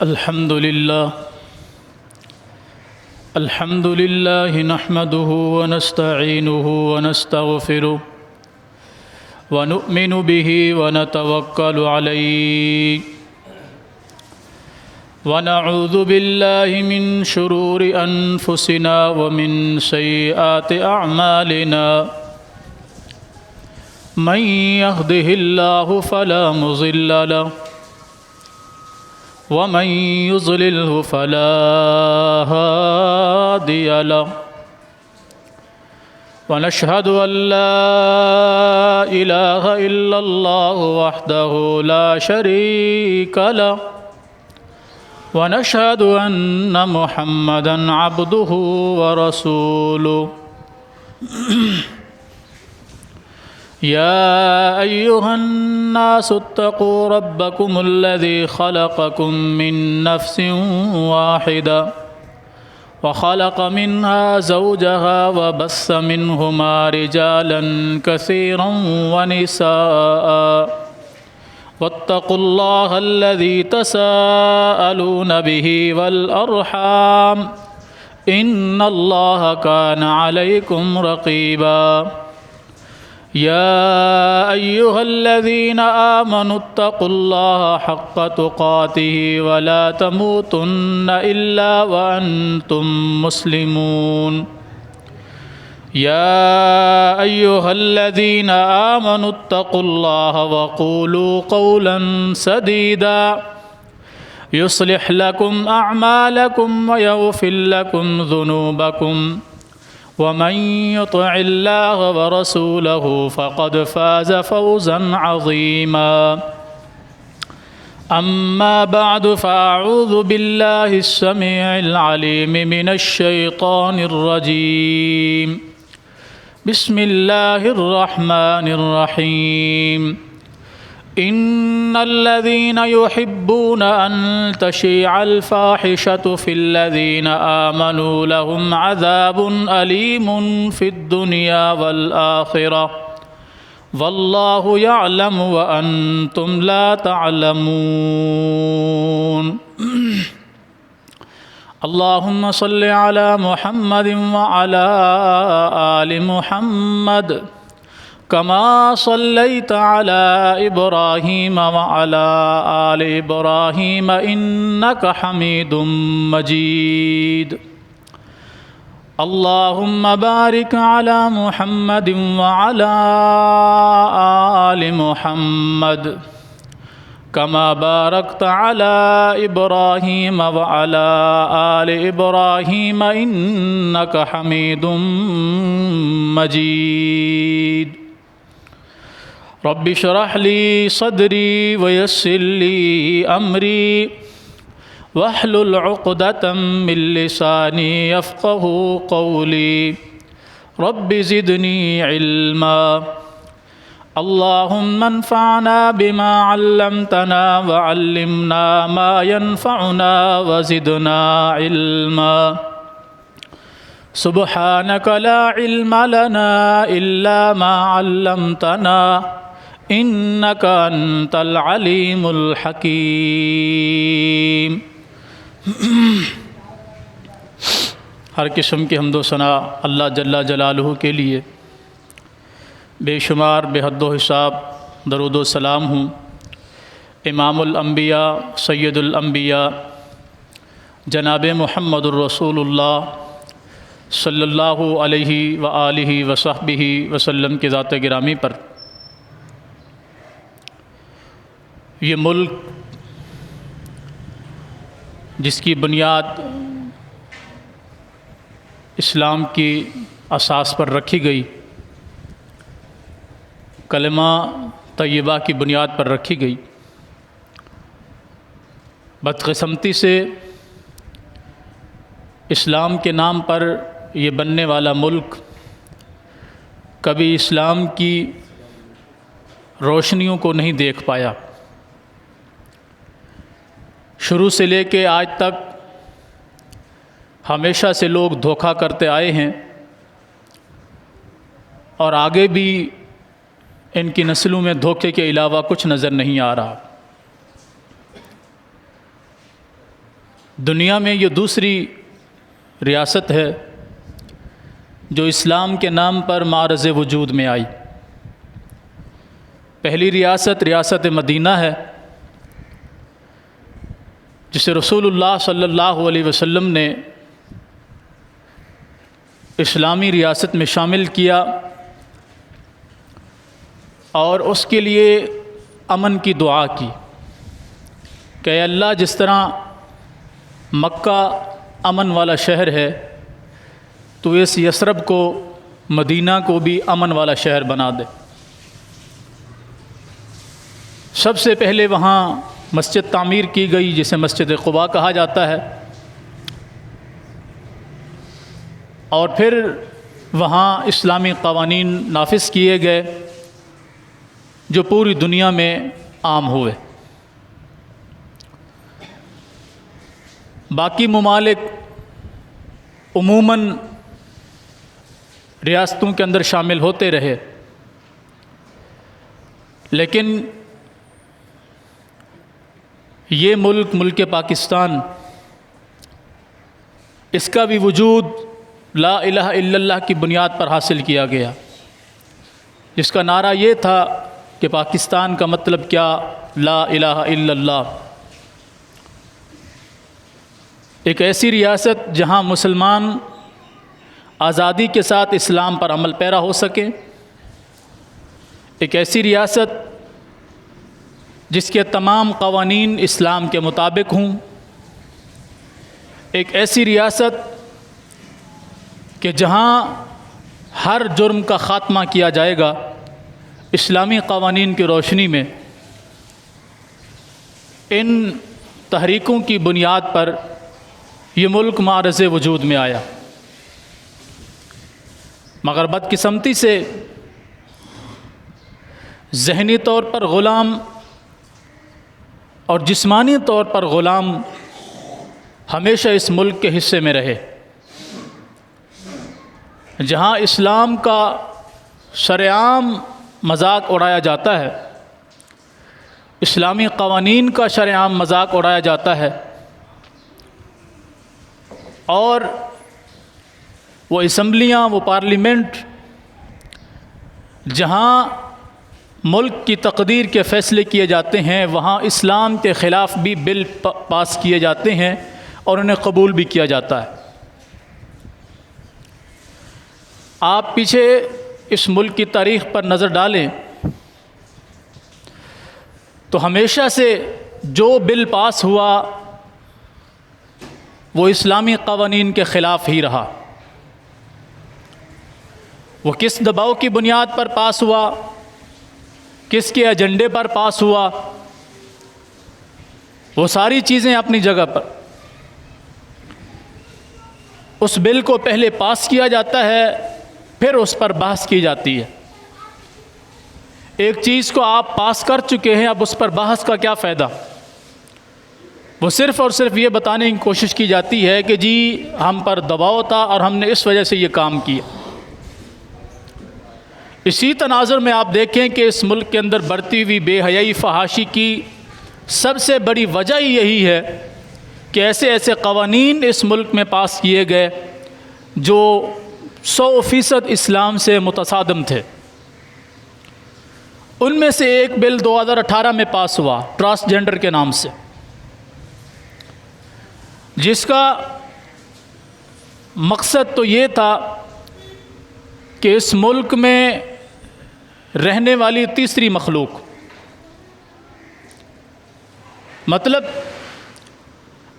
الحمد لله نحمده ونستعينه ونستغفره ونؤمن به ونتوكل عليه ونعوذ بالله من شرور أنفسنا ومن سيئات أعمالنا من يهده الله فلا مضل له ومن يضلله فلا هادي له ونشهد أن لا إله إلا الله وحده لا شريك له ونشهد أن محمدًا عبده ورسوله يا أيها الناس اتقوا ربكم الذي خلقكم من نفس واحدة وخلق منها زوجها وبث منهما رجالا كثيرا ونساء واتقوا الله الذي تساءلون به والأرحام إن الله كان عليكم رقيبا يا أيها الذين آمنوا اتقوا الله حق تقاته ولا تموتن إلا وأنتم مسلمون يا أيها الذين آمنوا اتقوا الله وقولوا قولا سديدا يصلح لكم أعمالكم ويغفر لكم ذنوبكم ومن يطع الله ورسوله فقد فاز فوزا عظيما أما بعد فأعوذ بالله السميع العليم من الشيطان الرجيم بسم الله الرحمن الرحيم إن الذين يحبون أن تشيع الفاحشة في الذين آمنوا لهم عذاب أليم في الدنيا والآخرة والله يعلم وأنتم لا تعلمون اللهم صل على محمد وعلى آل محمد كما صليت على إبراهيم وعلى آل إبراهيم إنك حميد مجيد اللهم بارك على محمد وعلى آل محمد كما باركت على إبراهيم وعلى آل إبراهيم إنك حميد مجيد رب اشرح لي صدري ويسر لي أمري واحلل عقدة من لساني يفقه قولي رب زدني علما اللهم انفعنا بما علمتنا وعلمنا ما ينفعنا وزدنا علما سبحانك لا علم لنا إلا ما علمتنا إنك أنت العليم الحكيم ہر قسم کی حمد و ثنا اللہ جل جلالہ کے لیے، بے شمار بے حد و حساب درود و سلام ہوں امام الانبیاء سید الانبیاء جناب محمد الرسول اللہ صلی اللہ علیہ وآلہ وصحبہ وسلم کے ذات گرامی پر۔ یہ ملک جس کی بنیاد اسلام کی اساس پر رکھی گئی، کلمہ طیبہ کی بنیاد پر رکھی گئی، بدقسمتی سے اسلام کے نام پر یہ بننے والا ملک کبھی اسلام کی روشنیوں کو نہیں دیکھ پایا۔ شروع سے لے کے آج تک ہمیشہ سے لوگ دھوکہ کرتے آئے ہیں اور آگے بھی ان کی نسلوں میں دھوکے کے علاوہ کچھ نظر نہیں آ رہا۔ دنیا میں یہ دوسری ریاست ہے جو اسلام کے نام پر معرض وجود میں آئی۔ پہلی ریاست مدینہ ہے، جسے رسول اللہ صلی اللہ علیہ وسلم نے اسلامی ریاست میں شامل کیا اور اس کے لیے امن کی دعا کی کہ اے اللہ، جس طرح مکہ امن والا شہر ہے تو اس یثرب کو، مدینہ کو بھی امن والا شہر بنا دے۔ سب سے پہلے وہاں مسجد تعمیر کی گئی جسے مسجد قباء کہا جاتا ہے، اور پھر وہاں اسلامی قوانین نافذ کیے گئے جو پوری دنیا میں عام ہوئے۔ باقی ممالک عموماً ریاستوں کے اندر شامل ہوتے رہے، لیکن یہ ملک پاکستان، اس کا بھی وجود لا الہ الا اللہ کی بنیاد پر حاصل کیا گیا، جس کا نعرہ یہ تھا کہ پاکستان کا مطلب کیا؟ لا الہ الا اللہ۔ ایک ایسی ریاست جہاں مسلمان آزادی کے ساتھ اسلام پر عمل پیرا ہو سکیں، ایک ایسی ریاست جس کے تمام قوانین اسلام کے مطابق ہوں، ایک ایسی ریاست کہ جہاں ہر جرم کا خاتمہ کیا جائے گا اسلامی قوانین کی روشنی میں۔ ان تحریکوں کی بنیاد پر یہ ملک معرض وجود میں آیا، مگر بدقسمتی سے ذہنی طور پر غلام اور جسمانی طور پر غلام ہمیشہ اس ملک کے حصے میں رہے، جہاں اسلام کا شرعام مذاق اڑایا جاتا ہے، اسلامی قوانین کا شرعام مذاق اڑایا جاتا ہے، اور وہ اسمبلیاں، وہ پارلیمنٹ جہاں ملک کی تقدیر کے فیصلے کیے جاتے ہیں، وہاں اسلام کے خلاف بھی بل پاس کیے جاتے ہیں اور انہیں قبول بھی کیا جاتا ہے۔ آپ پیچھے اس ملک کی تاریخ پر نظر ڈالیں تو ہمیشہ سے جو بل پاس ہوا وہ اسلامی قوانین کے خلاف ہی رہا۔ وہ کس دباؤ کی بنیاد پر پاس ہوا، کس کے ایجنڈے پر پاس ہوا، وہ ساری چیزیں اپنی جگہ پر۔ اس بل کو پہلے پاس کیا جاتا ہے، پھر اس پر بحث کی جاتی ہے۔ ایک چیز کو آپ پاس کر چکے ہیں، اب اس پر بحث کا کیا فائدہ؟ وہ صرف اور صرف یہ بتانے کی کوشش کی جاتی ہے کہ جی ہم پر دباؤ تھا اور ہم نے اس وجہ سے یہ کام کیا۔ اسی تناظر میں آپ دیکھیں کہ اس ملک کے اندر بڑھتی ہوئی بے حیائی، فحاشی کی سب سے بڑی وجہ یہی ہے کہ ایسے ایسے قوانین اس ملک میں پاس کیے گئے جو 100% اسلام سے متصادم تھے۔ ان میں سے ایک بل 2018 میں پاس ہوا ٹرانسجنڈر کے نام سے، جس کا مقصد تو یہ تھا کہ اس ملک میں رہنے والی تیسری مخلوق، مطلب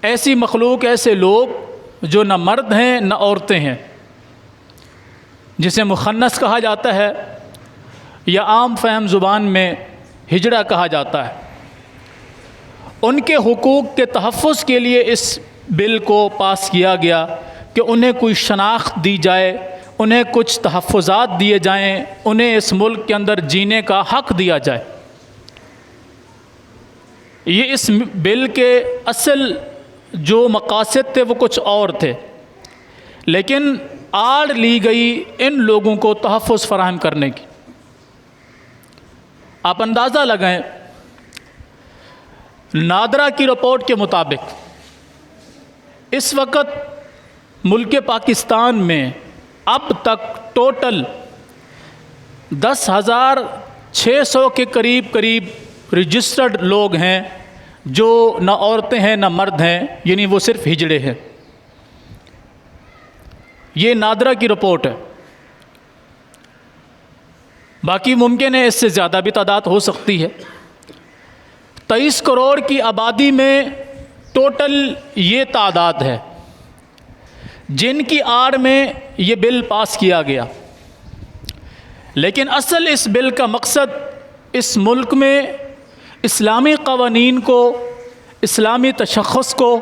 ایسی مخلوق، ایسے لوگ جو نہ مرد ہیں نہ عورتیں ہیں، جسے مخنث کہا جاتا ہے یا عام فہم زبان میں ہجڑا کہا جاتا ہے، ان کے حقوق کے تحفظ کے لیے اس بل کو پاس کیا گیا کہ انہیں کوئی شناخت دی جائے، انہیں کچھ تحفظات دیے جائیں، انہیں اس ملک کے اندر جینے کا حق دیا جائے۔ یہ اس بل کے اصل جو مقاصد تھے وہ کچھ اور تھے، لیکن آڑ لی گئی ان لوگوں کو تحفظ فراہم کرنے کی۔ آپ اندازہ لگائیں، نادرا کی رپورٹ کے مطابق اس وقت ملک پاکستان میں اب تک ٹوٹل 10,600 کے قریب رجسٹرڈ لوگ ہیں جو نہ عورتیں ہیں نہ مرد ہیں، یعنی وہ صرف ہجڑے ہیں۔ یہ نادرہ کی رپورٹ ہے، باقی ممکن ہے اس سے زیادہ بھی تعداد ہو سکتی ہے۔ 23 کروڑ کی آبادی میں ٹوٹل یہ تعداد ہے جن کی آڑ میں یہ بل پاس کیا گیا، لیکن اصل اس بل کا مقصد اس ملک میں اسلامی قوانین کو، اسلامی تشخص کو،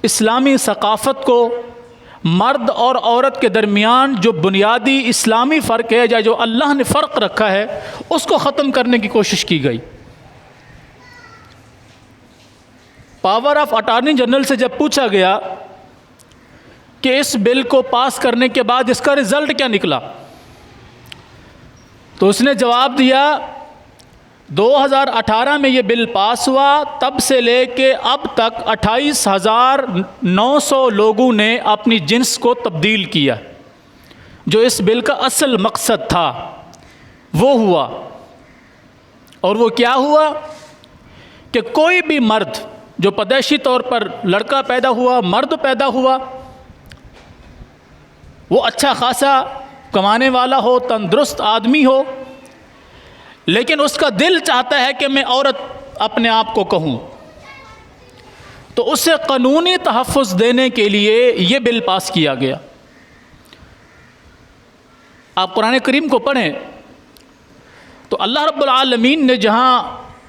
اسلامی ثقافت کو، مرد اور عورت کے درمیان جو بنیادی اسلامی فرق ہے یا جو اللہ نے فرق رکھا ہے اس کو ختم کرنے کی کوشش کی گئی۔ پاور آف اٹارنی جنرل سے جب پوچھا گیا کہ اس بل کو پاس کرنے کے بعد اس کا رزلٹ کیا نکلا، تو اس نے جواب دیا 2018 میں یہ بل پاس ہوا، تب سے لے کے اب تک 28,900 لوگوں نے اپنی جنس کو تبدیل کیا۔ جو اس بل کا اصل مقصد تھا وہ ہوا، اور وہ کیا ہوا کہ کوئی بھی مرد جو پیدائشی طور پر لڑکا پیدا ہوا، مرد پیدا ہوا، وہ اچھا خاصا کمانے والا ہو، تندرست آدمی ہو، لیکن اس کا دل چاہتا ہے کہ میں عورت اپنے آپ کو کہوں، تو اسے قانونی تحفظ دینے کے لیے یہ بل پاس کیا گیا۔ آپ قرآن کریم کو پڑھیں تو اللہ رب العالمین نے جہاں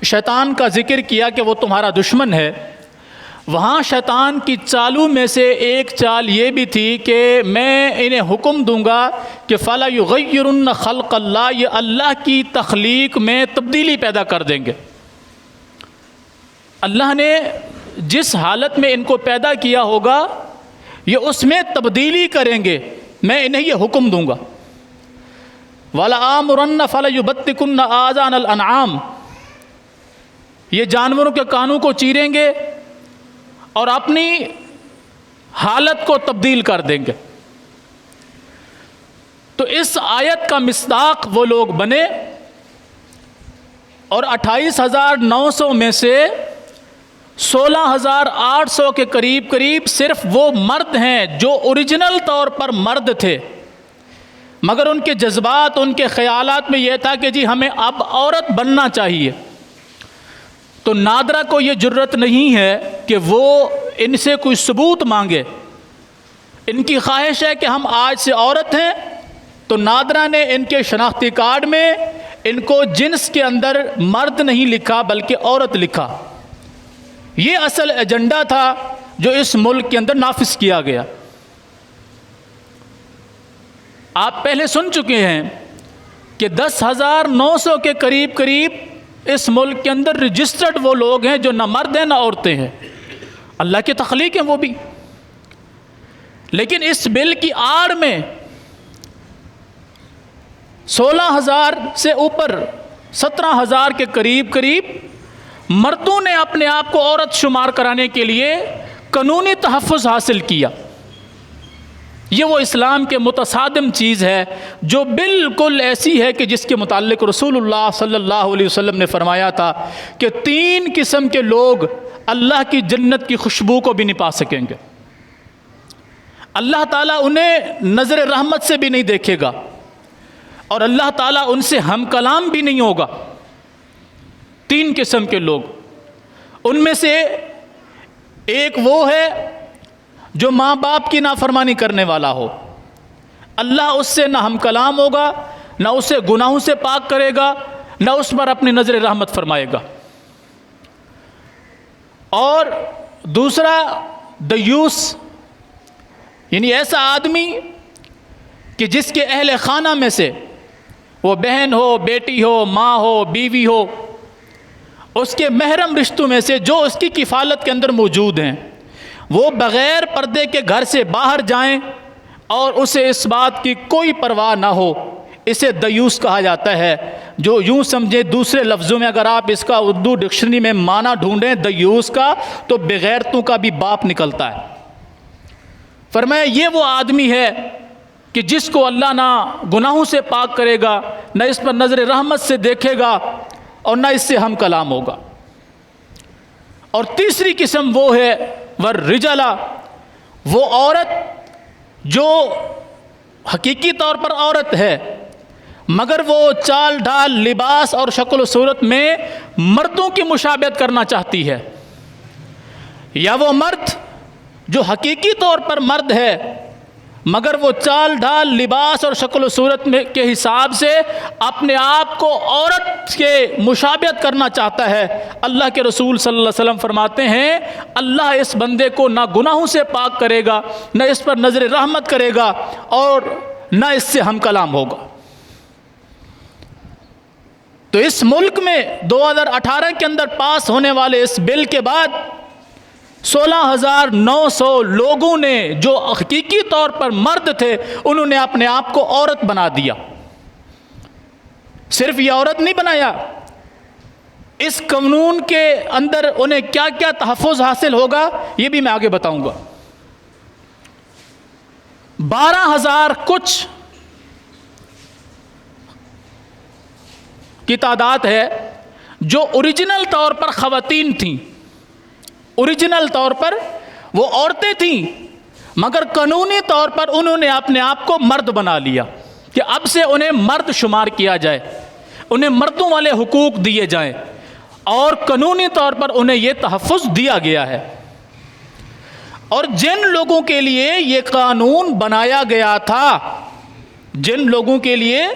شیطان کا ذکر کیا کہ وہ تمہارا دشمن ہے، وہاں شیطان کی چالوں میں سے ایک چال یہ بھی تھی کہ میں انہیں حکم دوں گا کہ فَلَا يُغَيِّرُنَّ خَلْقَ اللَّهِ، یہ اللہ کی تخلیق میں تبدیلی پیدا کر دیں گے۔ اللہ نے جس حالت میں ان کو پیدا کیا ہوگا یہ اس میں تبدیلی کریں گے، میں انہیں یہ حکم دوں گا۔ وَلَآمُرَنَّ فَلَيُبَتِّكُنَّ آذَانَ الْأَنْعَامِ، یہ جانوروں کے کانوں کو چیریں گے اور اپنی حالت کو تبدیل کر دیں گے۔ تو اس آیت کا مصداق وہ لوگ بنے، اور 28,900 میں سے 16,800 کے قریب صرف وہ مرد ہیں جو اوریجنل طور پر مرد تھے، مگر ان کے جذبات، ان کے خیالات میں یہ تھا کہ جی ہمیں اب عورت بننا چاہیے۔ تو نادرہ کو یہ جرت نہیں ہے کہ وہ ان سے کوئی ثبوت مانگے، ان کی خواہش ہے کہ ہم آج سے عورت ہیں، تو نادرہ نے ان کے شناختی کارڈ میں ان کو جنس کے اندر مرد نہیں لکھا بلکہ عورت لکھا۔ یہ اصل ایجنڈا تھا جو اس ملک کے اندر نافذ کیا گیا۔ آپ پہلے سن چکے ہیں کہ 10,900 کے قریب اس ملک کے اندر رجسٹرڈ وہ لوگ ہیں جو نہ مرد ہیں نہ عورتیں ہیں، اللہ کی تخلیق ہیں وہ بھی، لیکن اس بل کی آڑ میں 16,000 سے اوپر 17,000 کے قریب مردوں نے اپنے آپ کو عورت شمار کرانے کے لیے قانونی تحفظ حاصل کیا۔ یہ وہ اسلام کے متصادم چیز ہے جو بالکل ایسی ہے کہ جس کے متعلق رسول اللہ صلی اللہ علیہ وسلم نے فرمایا تھا کہ 3 قسم کے لوگ اللہ کی جنت کی خوشبو کو بھی نہیں پا سکیں گے۔ اللہ تعالیٰ انہیں نظر رحمت سے بھی نہیں دیکھے گا، اور اللہ تعالیٰ ان سے ہم کلام بھی نہیں ہوگا۔ 3 قسم کے لوگ، ان میں سے ایک وہ ہے جو ماں باپ کی نافرمانی کرنے والا ہو، اللہ اس سے نہ ہم کلام ہوگا، نہ اسے گناہوں سے پاک کرے گا، نہ اس پر اپنی نظر رحمت فرمائے گا۔ اور دوسرا دیوس، یعنی ایسا آدمی کہ جس کے اہل خانہ میں سے وہ بہن ہو، بیٹی ہو، ماں ہو، بیوی ہو، اس کے محرم رشتوں میں سے جو اس کی کفالت کے اندر موجود ہیں، وہ بغیر پردے کے گھر سے باہر جائیں اور اسے اس بات کی کوئی پرواہ نہ ہو، اسے دیوس کہا جاتا ہے۔ جو یوں سمجھے، دوسرے لفظوں میں اگر آپ اس کا اردو ڈکشنری میں معنی ڈھونڈیں دیوس کا، تو بغیرتوں کا بھی باپ نکلتا ہے۔ فرمایا یہ وہ آدمی ہے کہ جس کو اللہ نہ گناہوں سے پاک کرے گا، نہ اس پر نظر رحمت سے دیکھے گا، اور نہ اس سے ہم کلام ہوگا۔ اور تیسری قسم وہ ہے والرجلا، وہ عورت جو حقیقی طور پر عورت ہے مگر وہ چال ڈھال، لباس اور شکل و صورت میں مردوں کی مشابہت کرنا چاہتی ہے، یا وہ مرد جو حقیقی طور پر مرد ہے مگر وہ چال ڈھال، لباس اور شکل و صورت میں کے حساب سے اپنے آپ کو عورت کے مشابہت کرنا چاہتا ہے۔ اللہ کے رسول صلی اللہ علیہ وسلم فرماتے ہیں اللہ اس بندے کو نہ گناہوں سے پاک کرے گا، نہ اس پر نظر رحمت کرے گا، اور نہ اس سے ہم کلام ہوگا۔ تو اس ملک میں 2018 کے اندر پاس ہونے والے اس بل کے بعد 16,900 لوگوں نے جو حقیقی طور پر مرد تھے انہوں نے اپنے آپ کو عورت بنا دیا۔ صرف یہ عورت نہیں بنایا، اس قانون کے اندر انہیں کیا کیا تحفظ حاصل ہوگا یہ بھی میں آگے بتاؤں گا۔ 12,000 کچھ کی تعداد ہے جو اوریجنل طور پر خواتین تھیں، اوریجنل طور پر وہ عورتیں تھیں، مگر قانونی طور پر انہوں نے اپنے آپ کو مرد بنا لیا کہ اب سے انہیں مرد شمار کیا جائے، انہیں مردوں والے حقوق دیے جائیں، اور قانونی طور پر انہیں یہ تحفظ دیا گیا ہے۔ اور جن لوگوں کے لیے یہ قانون بنایا گیا تھا، جن لوگوں کے لیے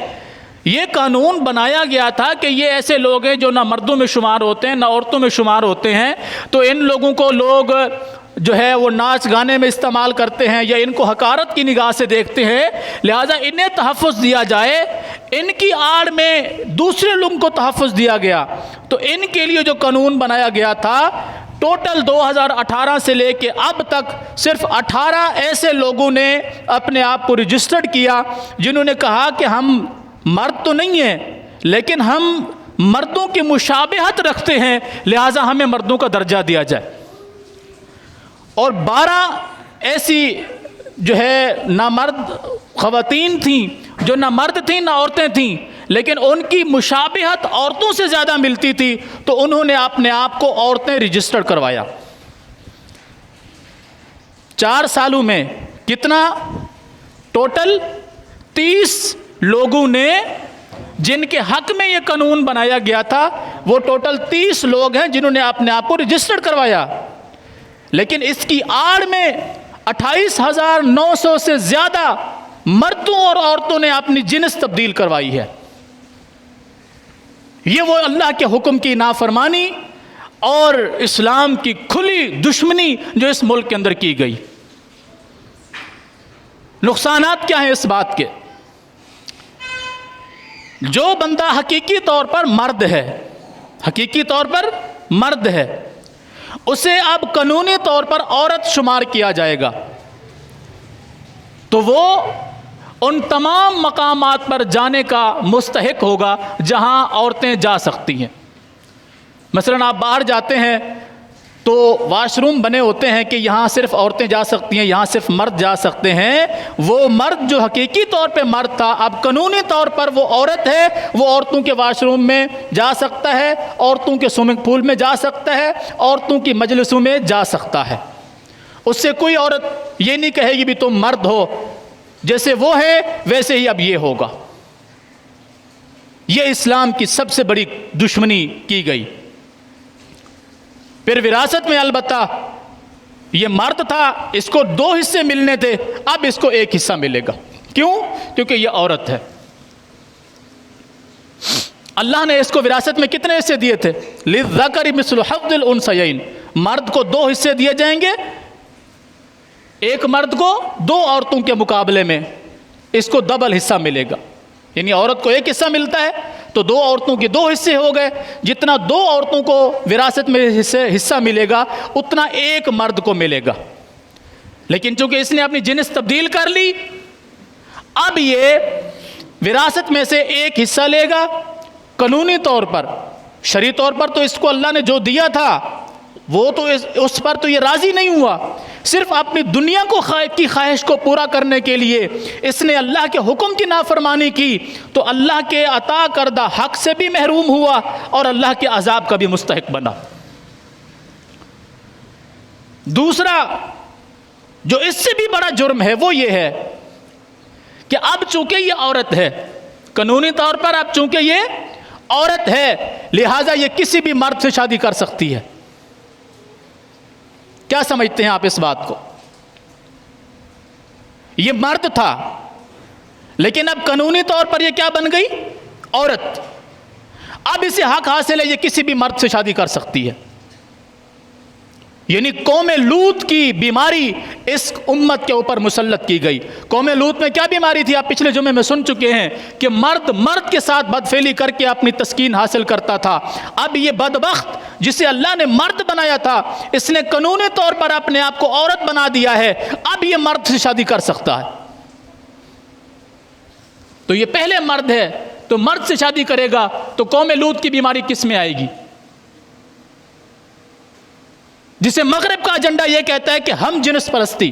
یہ قانون بنایا گیا تھا کہ یہ ایسے لوگ ہیں جو نہ مردوں میں شمار ہوتے ہیں نہ عورتوں میں شمار ہوتے ہیں، تو ان لوگوں کو لوگ جو ہے وہ ناچ گانے میں استعمال کرتے ہیں یا ان کو حقارت کی نگاہ سے دیکھتے ہیں، لہٰذا انہیں تحفظ دیا جائے۔ ان کی آڑ میں دوسرے لوگوں کو تحفظ دیا گیا، تو ان کے لیے جو قانون بنایا گیا تھا ٹوٹل 2018 سے لے کے اب تک صرف 18 ایسے لوگوں نے اپنے آپ کو رجسٹرڈ کیا جنہوں نے کہا کہ ہم مرد تو نہیں ہیں لیکن ہم مردوں کی مشابہت رکھتے ہیں، لہٰذا ہمیں مردوں کا درجہ دیا جائے۔ اور 12 ایسی جو ہے نہ مرد خواتین تھیں جو نہ مرد تھیں نہ عورتیں تھیں، لیکن ان کی مشابہت عورتوں سے زیادہ ملتی تھی، تو انہوں نے اپنے آپ کو عورتیں رجسٹر کروایا۔ 4 سالوں میں کتنا؟ ٹوٹل 30 لوگوں نے جن کے حق میں یہ قانون بنایا گیا تھا، وہ ٹوٹل 30 لوگ ہیں جنہوں نے اپنے آپ کو رجسٹر کروایا، لیکن اس کی آڑ میں 28,900 سے زیادہ مردوں اور عورتوں نے اپنی جنس تبدیل کروائی ہے۔ یہ وہ اللہ کے حکم کی نافرمانی اور اسلام کی کھلی دشمنی جو اس ملک کے اندر کی گئی۔ نقصانات کیا ہیں اس بات کے؟ جو بندہ حقیقی طور پر مرد ہے، حقیقی طور پر مرد ہے، اسے اب قانونی طور پر عورت شمار کیا جائے گا، تو وہ ان تمام مقامات پر جانے کا مستحق ہوگا جہاں عورتیں جا سکتی ہیں۔ مثلاً آپ باہر جاتے ہیں تو واش روم بنے ہوتے ہیں کہ یہاں صرف عورتیں جا سکتی ہیں، یہاں صرف مرد جا سکتے ہیں۔ وہ مرد جو حقیقی طور پہ مرد تھا اب قانونی طور پر وہ عورت ہے، وہ عورتوں کے واش روم میں جا سکتا ہے، عورتوں کے سوئمنگ پول میں جا سکتا ہے، عورتوں کی مجلسوں میں جا سکتا ہے۔ اس سے کوئی عورت یہ نہیں کہے گی بھی تم مرد ہو، جیسے وہ ہے ویسے ہی اب یہ ہوگا۔ یہ اسلام کی سب سے بڑی دشمنی کی گئی۔ پھر وراثت میں البتہ یہ مرد تھا، اس کو 2 حصے ملنے تھے، اب اس کو 1 حصہ ملے گا۔ کیوں؟ کیونکہ یہ عورت ہے۔ اللہ نے اس کو وراثت میں کتنے حصے دیے تھے؟ للذکر مثل حظ الانثیین، مرد کو 2 حصے دیے جائیں گے، ایک مرد کو 2 عورتوں کے مقابلے میں اس کو ڈبل حصہ ملے گا، یعنی عورت کو 1 حصہ ملتا ہے تو 2 عورتوں کے 2 حصے ہو گئے، جتنا 2 عورتوں کو وراثت میں حصہ ملے گا اتنا 1 مرد کو ملے گا۔ لیکن چونکہ اس نے اپنی جنس تبدیل کر لی، اب یہ وراثت میں سے 1 حصہ لے گا قانونی طور پر۔ شرعی طور پر تو اس کو اللہ نے جو دیا تھا وہ تو اس پر تو یہ راضی نہیں ہوا، صرف اپنی دنیا کی خواہش کو پورا کرنے کے لیے اس نے اللہ کے حکم کی نافرمانی کی تو اللہ کے عطا کردہ حق سے بھی محروم ہوا اور اللہ کے عذاب کا بھی مستحق بنا۔ دوسرا جو اس سے بھی بڑا جرم ہے وہ یہ ہے کہ اب چونکہ یہ عورت ہے، قانونی طور پر اب چونکہ یہ عورت ہے، لہٰذا یہ کسی بھی مرد سے شادی کر سکتی ہے۔ کیا سمجھتے ہیں آپ اس بات کو؟ یہ مرد تھا لیکن اب قانونی طور پر یہ کیا بن گئی؟ عورت۔ اب اسے حق حاصل ہے، یہ کسی بھی مرد سے شادی کر سکتی ہے۔ یعنی قوم لوط کی بیماری اس امت کے اوپر مسلط کی گئی۔ قوم لوط میں کیا بیماری تھی؟ آپ پچھلے جمعے میں سن چکے ہیں کہ مرد کے ساتھ بدفعلی کر کے اپنی تسکین حاصل کرتا تھا۔ اب یہ بدبخت جسے اللہ نے مرد بنایا تھا، اس نے قانونی طور پر اپنے آپ کو عورت بنا دیا ہے، اب یہ مرد سے شادی کر سکتا ہے۔ تو یہ پہلے مرد ہے تو مرد سے شادی کرے گا تو قوم لوط کی بیماری کس میں آئے گی؟ جسے مغرب کا ایجنڈا یہ کہتا ہے کہ ہم جنس پرستی،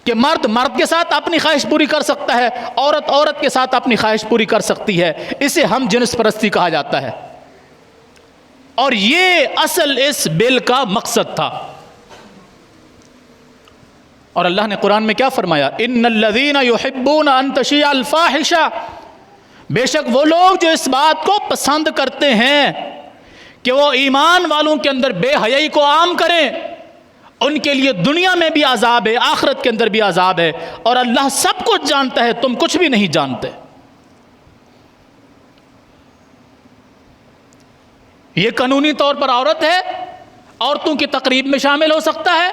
کہ مرد کے ساتھ اپنی خواہش پوری کر سکتا ہے، عورت کے ساتھ اپنی خواہش پوری کر سکتی ہے، اسے ہم جنس پرستی کہا جاتا ہے۔ اور یہ اصل اس بل کا مقصد تھا۔ اور اللہ نے قرآن میں کیا فرمایا؟ ان الذین یحبون ان تشیع الفاحشہ، بے شک وہ لوگ جو اس بات کو پسند کرتے ہیں کہ وہ ایمان والوں کے اندر بے حیائی کو عام کریں، ان کے لیے دنیا میں بھی عذاب ہے، آخرت کے اندر بھی عذاب ہے، اور اللہ سب کچھ جانتا ہے، تم کچھ بھی نہیں جانتے۔ یہ قانونی طور پر عورت ہے، عورتوں کی تقریب میں شامل ہو سکتا ہے،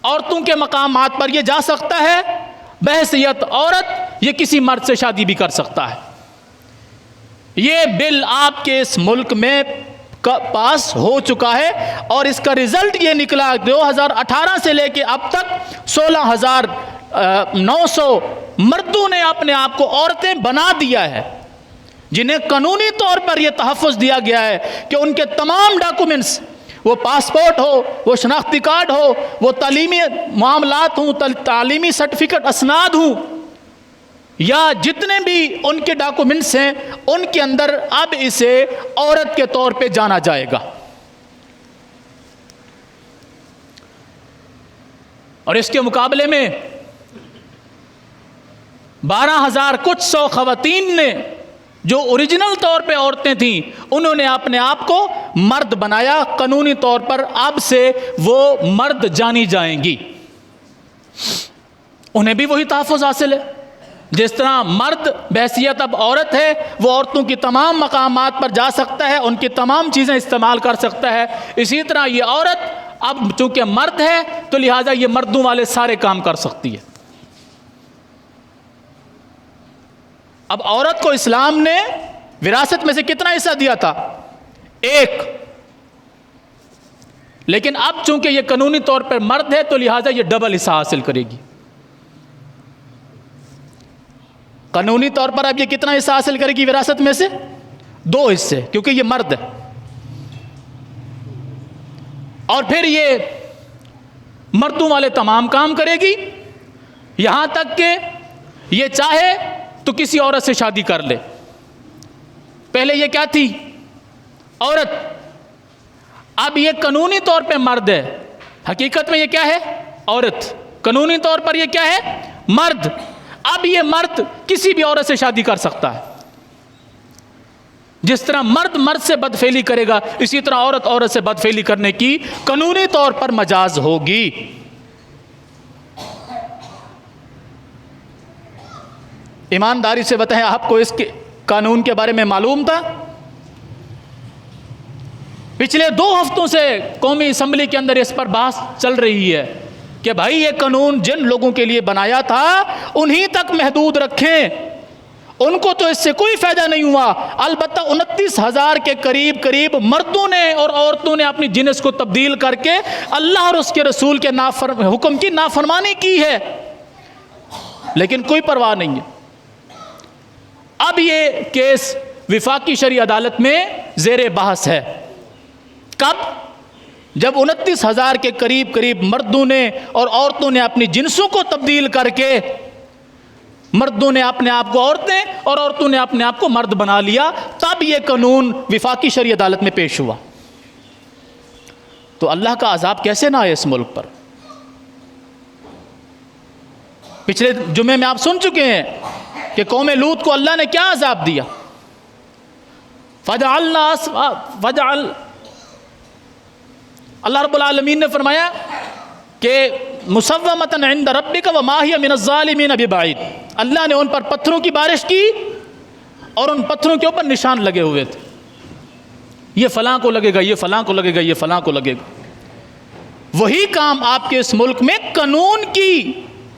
عورتوں کے مقامات پر یہ جا سکتا ہے، بحیثیت عورت یہ کسی مرد سے شادی بھی کر سکتا ہے۔ یہ بل آپ کے اس ملک میں پاس ہو چکا ہے اور اس کا رزلٹ یہ نکلا 2018 سے لے کے اب تک 16,900 مردوں نے اپنے آپ کو عورتیں بنا دیا ہے، جنہیں قانونی طور پر یہ تحفظ دیا گیا ہے کہ ان کے تمام ڈاکومنٹس، وہ پاسپورٹ ہو، وہ شناختی کارڈ ہو، وہ تعلیمی معاملات ہوں، تعلیمی سرٹیفکیٹ اسناد ہوں، یا جتنے بھی ان کے ڈاکومنٹس ہیں، ان کے اندر اب اسے عورت کے طور پہ جانا جائے گا۔ اور اس کے مقابلے میں 12,000 کچھ سو خواتین نے جو اوریجنل طور پہ عورتیں تھیں، انہوں نے اپنے آپ کو مرد بنایا۔ قانونی طور پر اب سے وہ مرد جانی جائیں گی، انہیں بھی وہی تحفظ حاصل ہے۔ جس طرح مرد بحیثیت اب عورت ہے، وہ عورتوں کی تمام مقامات پر جا سکتا ہے، ان کی تمام چیزیں استعمال کر سکتا ہے، اسی طرح یہ عورت اب چونکہ مرد ہے تو لہٰذا یہ مردوں والے سارے کام کر سکتی ہے۔ اب عورت کو اسلام نے وراثت میں سے کتنا حصہ دیا تھا؟ 1۔ لیکن اب چونکہ یہ قانونی طور پر مرد ہے تو لہٰذا یہ ڈبل حصہ حاصل کرے گی۔ قانونی طور پر اب یہ کتنا حصہ حاصل کرے گی وراثت میں سے؟ 2 حصے، کیونکہ یہ مرد ہے۔ اور پھر یہ مردوں والے تمام کام کرے گی، یہاں تک کہ یہ چاہے تو کسی عورت سے شادی کر لے۔ پہلے یہ کیا تھی؟ عورت۔ اب یہ قانونی طور پہ مرد ہے، حقیقت میں یہ کیا ہے؟ عورت۔ قانونی طور پر یہ کیا ہے؟ مرد۔ اب یہ مرد کسی بھی عورت سے شادی کر سکتا ہے۔ جس طرح مرد سے بدفعلی کرے گا، اسی طرح عورت سے بدفعلی کرنے کی قانونی طور پر مجاز ہوگی۔ ایمانداری سے بتائیں، آپ کو اس کے قانون کے بارے میں معلوم تھا؟ پچھلے 2 ہفتوں سے قومی اسمبلی کے اندر اس پر بحث چل رہی ہے کہ بھائی یہ قانون جن لوگوں کے لیے بنایا تھا انہی تک محدود رکھیں، ان کو تو اس سے کوئی فائدہ نہیں ہوا۔ البتہ 29,000 کے قریب مردوں نے اور عورتوں نے اپنی جنس کو تبدیل کر کے اللہ اور اس کے رسول کے حکم کی نافرمانی کی ہے، لیکن کوئی پرواہ نہیں ہے۔ اب یہ کیس وفاقی شرعی عدالت میں زیر بحث ہے۔ کب؟ جب 29,000 کے قریب مردوں نے اور عورتوں نے اپنی جنسوں کو تبدیل کر کے، مردوں نے اپنے آپ کو عورتیں اور عورتوں نے اپنے آپ کو مرد بنا لیا، تب یہ قانون وفاقی شرعی عدالت میں پیش ہوا۔ تو اللہ کا عذاب کیسے نہ آئے اس ملک پر؟ پچھلے جمعے میں آپ سن چکے ہیں کہ قوم لوط کو اللہ نے کیا عذاب دیا۔ اللہ رب العالمین نے فرمایا کہ مسومۃ عند ربک وما ہی من الظالمین ببعید، اللہ نے ان پر پتھروں کی بارش کی اور ان پتھروں کے اوپر نشان لگے ہوئے تھے، یہ فلاں کو لگے گا، یہ فلاں کو لگے گا، یہ فلاں کو لگے گا۔ وہی کام آپ کے اس ملک میں قانون کی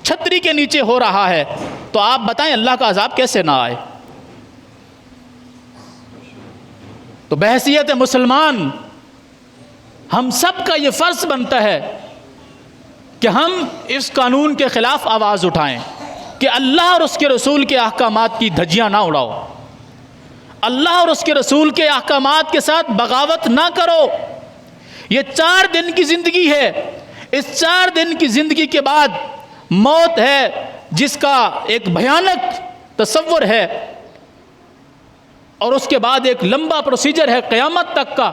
چھتری کے نیچے ہو رہا ہے، تو آپ بتائیں اللہ کا عذاب کیسے نہ آئے؟ تو بحیثیت مسلمان ہم سب کا یہ فرض بنتا ہے کہ ہم اس قانون کے خلاف آواز اٹھائیں کہ اللہ اور اس کے رسول کے احکامات کی دھجیاں نہ اڑاؤ، اللہ اور اس کے رسول کے احکامات کے ساتھ بغاوت نہ کرو۔ یہ 4 دن کی زندگی ہے، اس 4 دن کی زندگی کے بعد موت ہے، جس کا ایک بھیانک تصور ہے، اور اس کے بعد ایک لمبا پروسیجر ہے قیامت تک کا۔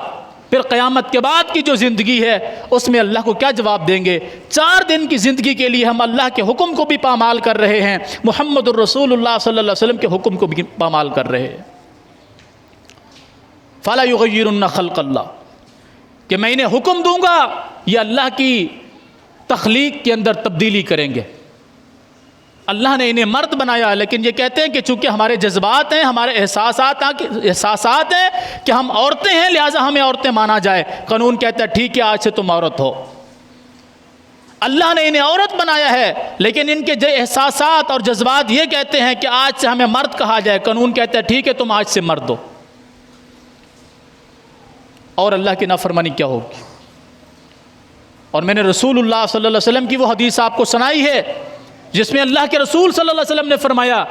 پھر قیامت کے بعد کی جو زندگی ہے اس میں اللہ کو کیا جواب دیں گے؟ 4 دن کی زندگی کے لیے ہم اللہ کے حکم کو بھی پامال کر رہے ہیں، محمد الرسول اللہ صلی اللہ علیہ وسلم کے حکم کو بھی پامال کر رہے ہیں۔ فَلَا يُغَيِّرُنَّ خَلْقَ اللَّهِ، کہ میں انہیں حکم دوں گا یہ اللہ کی تخلیق کے اندر تبدیلی کریں گے۔ اللہ نے انہیں مرد بنایا، لیکن یہ کہتے ہیں کہ چونکہ ہمارے جذبات ہیں، ہمارے احساسات ہیں کہ ہم عورتیں ہیں، لہٰذا ہمیں عورتیں مانا جائے۔ قانون کہتا ہے ٹھیک ہے آج سے تم عورت ہو۔ اللہ نے انہیں عورت بنایا ہے، لیکن ان کے احساسات اور جذبات یہ کہتے ہیں کہ آج سے ہمیں مرد کہا جائے۔ قانون کہتا ہے ٹھیک ہے تم آج سے مرد ہو۔ اور اللہ کی نافرمانی کیا ہوگی؟ اور میں نے رسول اللہ صلی اللہ علیہ وسلم کی وہ حدیث آپ کو سنائی ہے جس میں اللہ کے رسول صلی اللہ علیہ وسلم نے فرمایا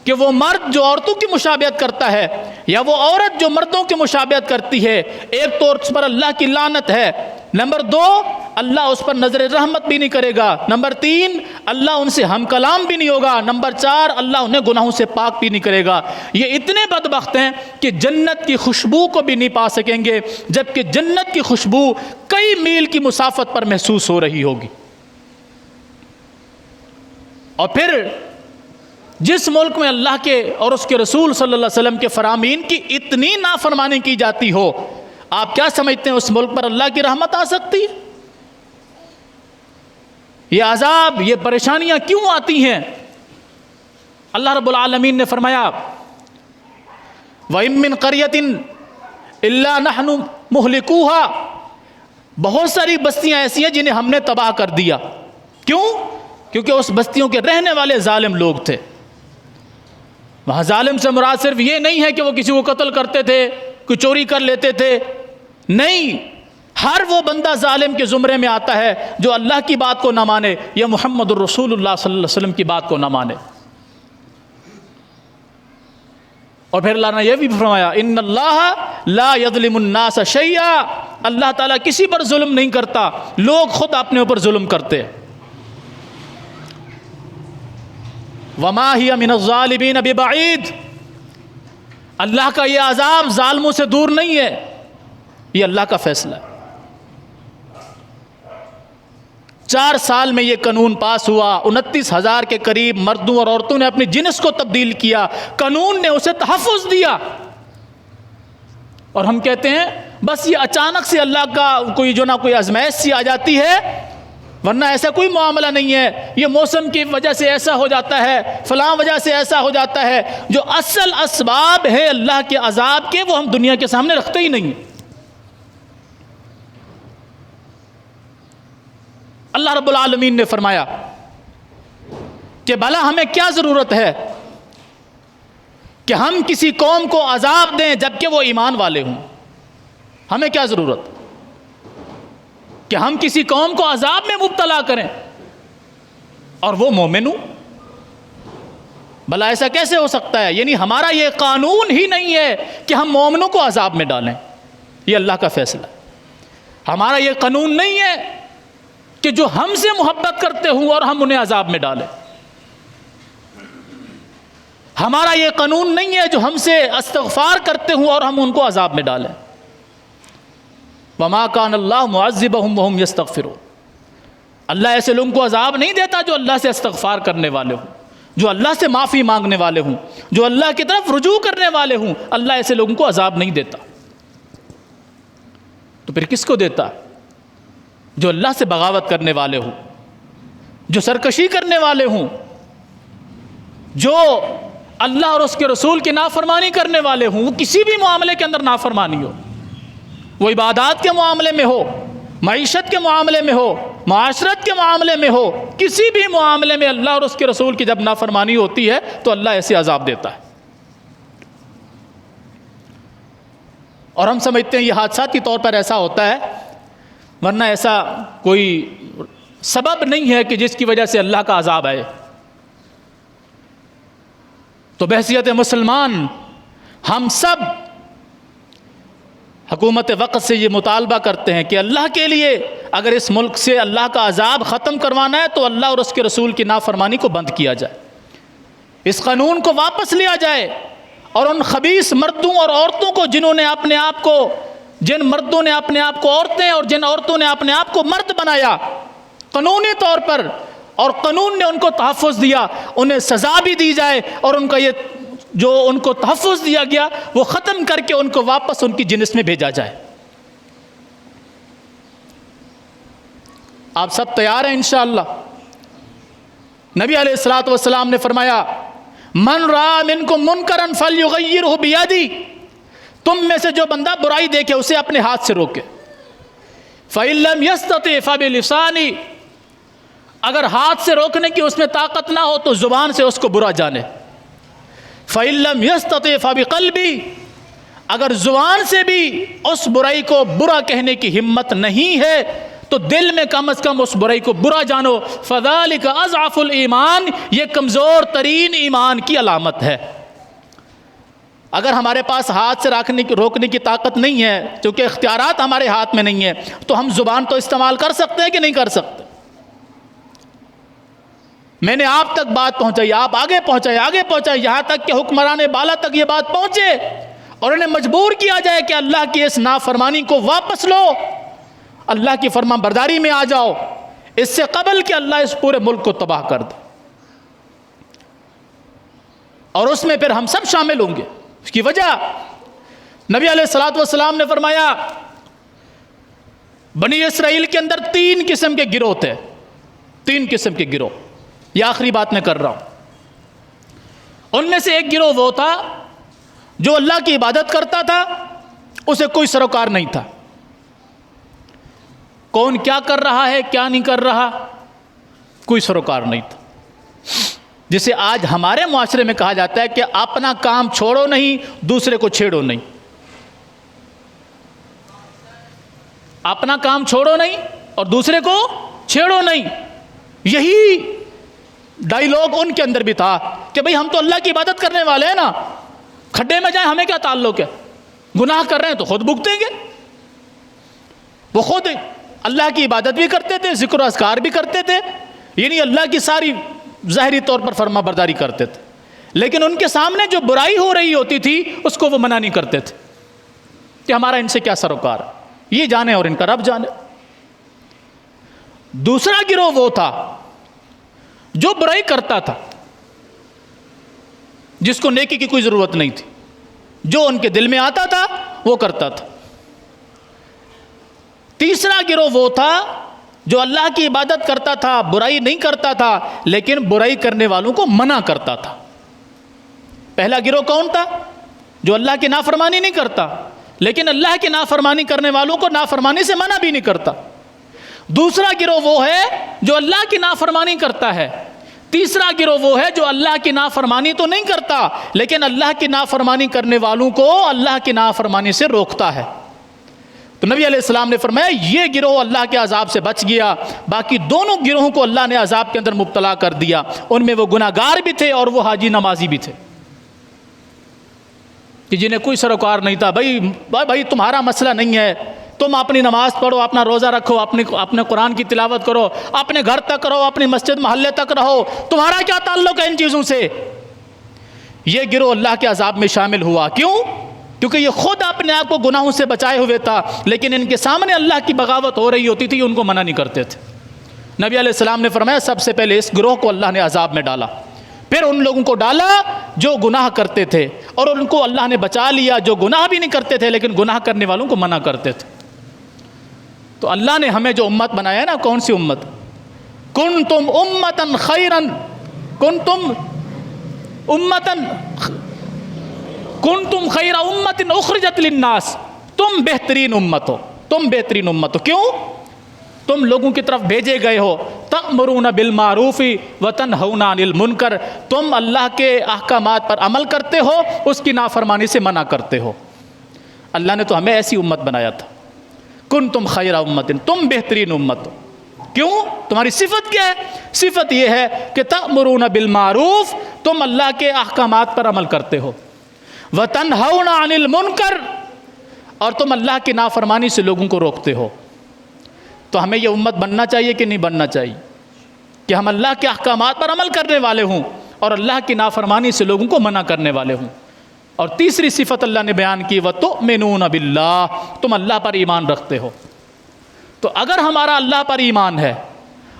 کہ وہ مرد جو عورتوں کی مشابہت کرتا ہے یا وہ عورت جو مردوں کی مشابہت کرتی ہے، ایک تو اس پر اللہ کی لعنت ہے، نمبر 2 اللہ اس پر نظر رحمت بھی نہیں کرے گا، نمبر 3 اللہ ان سے ہم کلام بھی نہیں ہوگا، نمبر 4 اللہ انہیں گناہوں سے پاک بھی نہیں کرے گا۔ یہ اتنے بدبخت ہیں کہ جنت کی خوشبو کو بھی نہیں پا سکیں گے، جبکہ جنت کی خوشبو کئی میل کی مسافت پر محسوس ہو رہی ہوگی۔ اور پھر جس ملک میں اللہ کے اور اس کے رسول صلی اللہ علیہ وسلم کے فرامین کی اتنی نافرمانی کی جاتی ہو، آپ کیا سمجھتے ہیں اس ملک پر اللہ کی رحمت آ سکتی ہے؟ یہ عذاب، یہ پریشانیاں کیوں آتی ہیں؟ اللہ رب العالمین نے فرمایا وَإِن مِّن قَرْيَةٍ إِلَّا نَحْنُ مُهْلِكُوهَا، بہت ساری بستیاں ایسی ہیں جنہیں ہم نے تباہ کر دیا۔ کیوں؟ کیونکہ اس بستیوں کے رہنے والے ظالم لوگ تھے۔ وہاں ظالم سے مراد صرف یہ نہیں ہے کہ وہ کسی کو قتل کرتے تھے، کوئی چوری کر لیتے تھے، نہیں، ہر وہ بندہ ظالم کے زمرے میں آتا ہے جو اللہ کی بات کو نہ مانے یا محمد الرسول اللہ صلی اللہ علیہ وسلم کی بات کو نہ مانے۔ اور پھر اللہ نے یہ بھی فرمایا ان اللہ لا یظلم الناس شیئا، اللہ تعالیٰ کسی پر ظلم نہیں کرتا، لوگ خود اپنے اوپر ظلم کرتے ہیں۔ وما ہی من الظالمین ببعید، اللہ کا یہ عذاب ظالموں سے دور نہیں ہے، یہ اللہ کا فیصلہ ہے۔ 4 سال میں یہ قانون پاس ہوا، 29,000 کے قریب مردوں اور عورتوں نے اپنی جنس کو تبدیل کیا، قانون نے اسے تحفظ دیا، اور ہم کہتے ہیں بس یہ اچانک سے اللہ کا کوئی جو نہ کوئی آزمائش سی آ جاتی ہے، ورنہ ایسا کوئی معاملہ نہیں ہے، یہ موسم کی وجہ سے ایسا ہو جاتا ہے، فلاں وجہ سے ایسا ہو جاتا ہے۔ جو اصل اسباب ہے اللہ کے عذاب کے، وہ ہم دنیا کے سامنے رکھتے ہی نہیں۔ اللہ رب العالمین نے فرمایا کہ بھلا ہمیں کیا ضرورت ہے کہ ہم کسی قوم کو عذاب دیں جبکہ وہ ایمان والے ہوں؟ ہمیں کیا ضرورت کہ ہم کسی قوم کو عذاب میں مبتلا کریں اور وہ مومن ہوں؟ بھلا ایسا کیسے ہو سکتا ہے؟ یعنی ہمارا یہ قانون ہی نہیں ہے کہ ہم مومنوں کو عذاب میں ڈالیں، یہ اللہ کا فیصلہ ہے۔ ہمارا یہ قانون نہیں ہے کہ جو ہم سے محبت کرتے ہوں اور ہم انہیں عذاب میں ڈالیں. ہمارا یہ قانون نہیں ہے جو ہم سے استغفار کرتے ہوں اور ہم ان کو عذاب میں ڈالیں. وما کان اللہ معذبہم وہم یستغفرون. اللہ ایسے لوگوں کو عذاب نہیں دیتا جو اللہ سے استغفار کرنے والے ہوں, جو اللہ سے معافی مانگنے والے ہوں, جو اللہ کی طرف رجوع کرنے والے ہوں. اللہ ایسے لوگوں کو عذاب نہیں دیتا. تو پھر کس کو دیتا؟ جو اللہ سے بغاوت کرنے والے ہوں, جو سرکشی کرنے والے ہوں, جو اللہ اور اس کے رسول کی نافرمانی کرنے والے ہوں. وہ کسی بھی معاملے کے اندر نافرمانی ہو, وہ عبادات کے معاملے میں ہو, معیشت کے معاملے میں ہو, معاشرت کے معاملے میں ہو, کسی بھی معاملے میں اللہ اور اس کے رسول کی جب نافرمانی ہوتی ہے تو اللہ ایسے عذاب دیتا ہے. اور ہم سمجھتے ہیں یہ حادثاتی طور پر ایسا ہوتا ہے, ورنہ ایسا کوئی سبب نہیں ہے کہ جس کی وجہ سے اللہ کا عذاب آئے. تو بحیثیت مسلمان ہم سب حکومت وقت سے یہ مطالبہ کرتے ہیں کہ اللہ کے لیے اگر اس ملک سے اللہ کا عذاب ختم کروانا ہے تو اللہ اور اس کے رسول کی نافرمانی کو بند کیا جائے, اس قانون کو واپس لیا جائے, اور ان خبیث مردوں اور عورتوں کو جن مردوں نے اپنے آپ کو عورتیں اور جن عورتوں نے اپنے آپ کو مرد بنایا قانونی طور پر, اور قانون نے ان کو تحفظ دیا, انہیں سزا بھی دی جائے, اور ان کا یہ جو ان کو تحفظ دیا گیا وہ ختم کر کے ان کو واپس ان کی جنس میں بھیجا جائے. آپ سب تیار ہیں انشاءاللہ؟ نبی علیہ الصلوۃ والسلام نے فرمایا من رأى منکم منکرا فلیغیرہ بیدی, تم میں سے جو بندہ برائی دیکھے اسے اپنے ہاتھ سے روکے. فإن لم یستطع فبلسانہ, اگر ہاتھ سے روکنے کی اس میں طاقت نہ ہو تو زبان سے اس کو برا جانے. فإن لم یستطع فبقلبہ, اگر زبان سے بھی اس برائی کو برا کہنے کی ہمت نہیں ہے تو دل میں کم از کم اس برائی کو برا جانو. فذلک اضعف الایمان, یہ کمزور ترین ایمان کی علامت ہے. اگر ہمارے پاس ہاتھ سے روکنے کی طاقت نہیں ہے, چونکہ اختیارات ہمارے ہاتھ میں نہیں ہیں, تو ہم زبان تو استعمال کر سکتے ہیں کہ نہیں کر سکتے؟ میں نے آپ تک بات پہنچائی, آپ آگے پہنچائے, یہاں تک کہ حکمران بالا تک یہ بات پہنچے اور انہیں مجبور کیا جائے کہ اللہ کی اس نافرمانی کو واپس لو, اللہ کی فرما برداری میں آ جاؤ, اس سے قبل کہ اللہ اس پورے ملک کو تباہ کر دے. اور اس میں پھر ہم سب شامل ہوں گے. اس کی وجہ نبی علیہ الصلوۃ والسلام نے فرمایا بنی اسرائیل کے اندر 3 قسم کے گروہ تھے, 3 قسم کے گروہ. یہ آخری بات میں کر رہا ہوں. ان میں سے ایک گروہ وہ تھا جو اللہ کی عبادت کرتا تھا, اسے کوئی سروکار نہیں تھا. کون کیا کر رہا ہے کیا نہیں کر رہا کوئی سروکار نہیں تھا. جسے آج ہمارے معاشرے میں کہا جاتا ہے کہ اپنا کام چھوڑو نہیں, دوسرے کو چھیڑو نہیں. اپنا کام چھوڑو نہیں اور دوسرے کو چھیڑو نہیں, یہی ڈائیلاگ ان کے اندر بھی تھا کہ بھئی ہم تو اللہ کی عبادت کرنے والے ہیں نا, کھڈے میں جائیں ہمیں کیا تعلق ہے, گناہ کر رہے ہیں تو خود بھگتیں گے. وہ خود اللہ کی عبادت بھی کرتے تھے, ذکر و اذکار بھی کرتے تھے, یعنی اللہ کی ساری ظاہری طور پر فرما برداری کرتے تھے, لیکن ان کے سامنے جو برائی ہو رہی ہوتی تھی اس کو وہ منع نہیں کرتے تھے کہ ہمارا ان سے کیا سروکار ہے, یہ جانے اور ان کا رب جانے. دوسرا گروہ وہ تھا جو برائی کرتا تھا, جس کو نیکی کی کوئی ضرورت نہیں تھی, جو ان کے دل میں آتا تھا وہ کرتا تھا. تیسرا گروہ وہ تھا جو اللہ کی عبادت کرتا تھا, برائی نہیں کرتا تھا, لیکن برائی کرنے والوں کو منع کرتا تھا. پہلا گروہ کون تھا؟ جو اللہ کی نافرمانی نہیں کرتا, لیکن اللہ کی نافرمانی کرنے والوں کو نافرمانی سے منع بھی نہیں کرتا. دوسرا گروہ وہ ہے جو اللہ کی نافرمانی کرتا ہے. تیسرا گروہ وہ ہے جو اللہ کی نافرمانی تو نہیں کرتا, لیکن اللہ کی نافرمانی کرنے والوں کو اللہ کی نافرمانی سے روکتا ہے. تو نبی علیہ السلام نے فرمایا یہ گروہ اللہ کے عذاب سے بچ گیا, باقی دونوں گروہوں کو اللہ نے عذاب کے اندر مبتلا کر دیا. ان میں وہ گناہگار بھی تھے اور وہ حاجی نمازی بھی تھے کہ جنہیں کوئی سروکار نہیں تھا. بھائی تمہارا مسئلہ نہیں ہے تم اپنی نماز پڑھو، اپنا روزہ رکھو، اپنے قرآن کی تلاوت کرو، اپنے گھر تک رہو، اپنی مسجد محلے تک رہو، تمہارا کیا تعلق ہے ان چیزوں سے؟ یہ گروہ اللہ کے عذاب میں شامل ہوا. کیوں؟ کیونکہ یہ خود اپنے آپ کو گناہوں سے بچائے ہوئے تھا، لیکن ان کے سامنے اللہ کی بغاوت ہو رہی ہوتی تھی، ان کو منع نہیں کرتے تھے. نبی علیہ السلام نے فرمایا سب سے پہلے اس گروہ کو اللہ نے عذاب میں ڈالا، پھر ان لوگوں کو ڈالا جو گناہ کرتے تھے، اور ان کو اللہ نے بچا لیا جو گناہ بھی نہیں کرتے تھے لیکن گناہ کرنے والوں کو منع کرتے تھے. تو اللہ نے ہمیں جو امت بنایا ہے نا، کون سی امت؟ کنتم امتن خیرن، کنتم امتن، کنتم خیر امت اخرجت للناس، تم بہترین امت ہو، تم بہترین امت ہو. کیوں؟ تم لوگوں کی طرف بھیجے گئے ہو، تأمرون بالمعروف وتنہون عن المنکر، تم اللہ کے احکامات پر عمل کرتے ہو، اس کی نافرمانی سے منع کرتے ہو. اللہ نے تو ہمیں ایسی امت بنایا تھا. کنتم خیر امت، تم بہترین امت ہو. کیوں؟ تمہاری صفت کیا ہے؟ صفت یہ ہے کہ تأمرون بالمعروف، تم اللہ کے احکامات پر عمل کرتے ہو، وتنہون عن المنکر، اور تم اللہ کی نافرمانی سے لوگوں کو روکتے ہو. تو ہمیں یہ امت بننا چاہیے کہ نہیں بننا چاہیے کہ ہم اللہ کے احکامات پر عمل کرنے والے ہوں اور اللہ کی نافرمانی سے لوگوں کو منع کرنے والے ہوں. اور تیسری صفت اللہ نے بیان کی، وَتُؤْمِنُونَ بِاللَّهِ، تم اللہ پر ایمان رکھتے ہو. تو اگر ہمارا اللہ پر ایمان ہے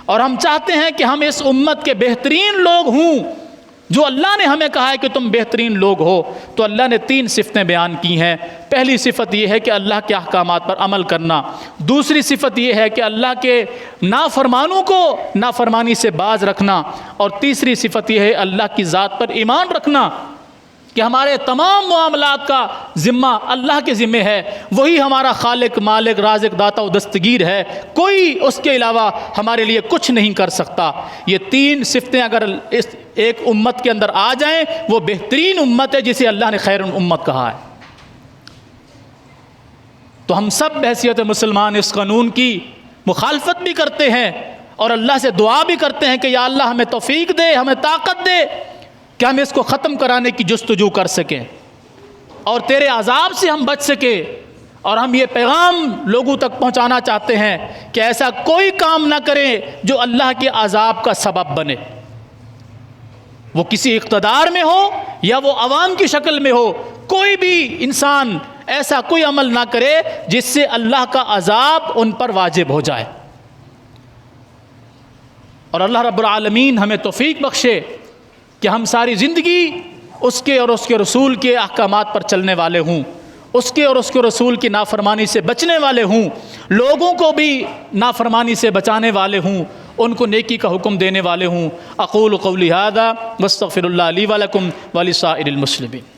اور ہم چاہتے ہیں کہ ہم اس امت کے بہترین لوگ ہوں جو اللہ نے ہمیں کہا ہے کہ تم بہترین لوگ ہو، تو اللہ نے 3 صفتیں بیان کی ہیں. پہلی صفت یہ ہے کہ اللہ کے احکامات پر عمل کرنا. دوسری صفت یہ ہے کہ اللہ کے نافرمانوں کو نافرمانی سے باز رکھنا. اور تیسری صفت یہ ہے اللہ کی ذات پر ایمان رکھنا کہ ہمارے تمام معاملات کا ذمہ اللہ کے ذمہ ہے، وہی ہمارا خالق، مالک، رازق، داتا و دستگیر ہے، کوئی اس کے علاوہ ہمارے لیے کچھ نہیں کر سکتا. یہ 3 صفتیں اگر اس ایک امت کے اندر آ جائیں، وہ بہترین امت ہے جسے اللہ نے خیر امت کہا ہے. تو ہم سب بحیثیت مسلمان اس قانون کی مخالفت بھی کرتے ہیں اور اللہ سے دعا بھی کرتے ہیں کہ یا اللہ ہمیں توفیق دے، ہمیں طاقت دے کہ ہم اس کو ختم کرانے کی جستجو کر سکیں اور تیرے عذاب سے ہم بچ سکیں. اور ہم یہ پیغام لوگوں تک پہنچانا چاہتے ہیں کہ ایسا کوئی کام نہ کریں جو اللہ کے عذاب کا سبب بنے، وہ کسی اقتدار میں ہو یا وہ عوام کی شکل میں ہو. کوئی بھی انسان ایسا کوئی عمل نہ کرے جس سے اللہ کا عذاب ان پر واجب ہو جائے. اور اللہ رب العالمین ہمیں توفیق بخشے کہ ہم ساری زندگی اس کے اور اس کے رسول کے احکامات پر چلنے والے ہوں، اس کے اور اس کے رسول کی نافرمانی سے بچنے والے ہوں، لوگوں کو بھی نافرمانی سے بچانے والے ہوں، ان کو نیکی کا حکم دینے والے ہوں. اقول قولی ھذا واستغفر اللہ لی ولکم ولسائر المسلمین.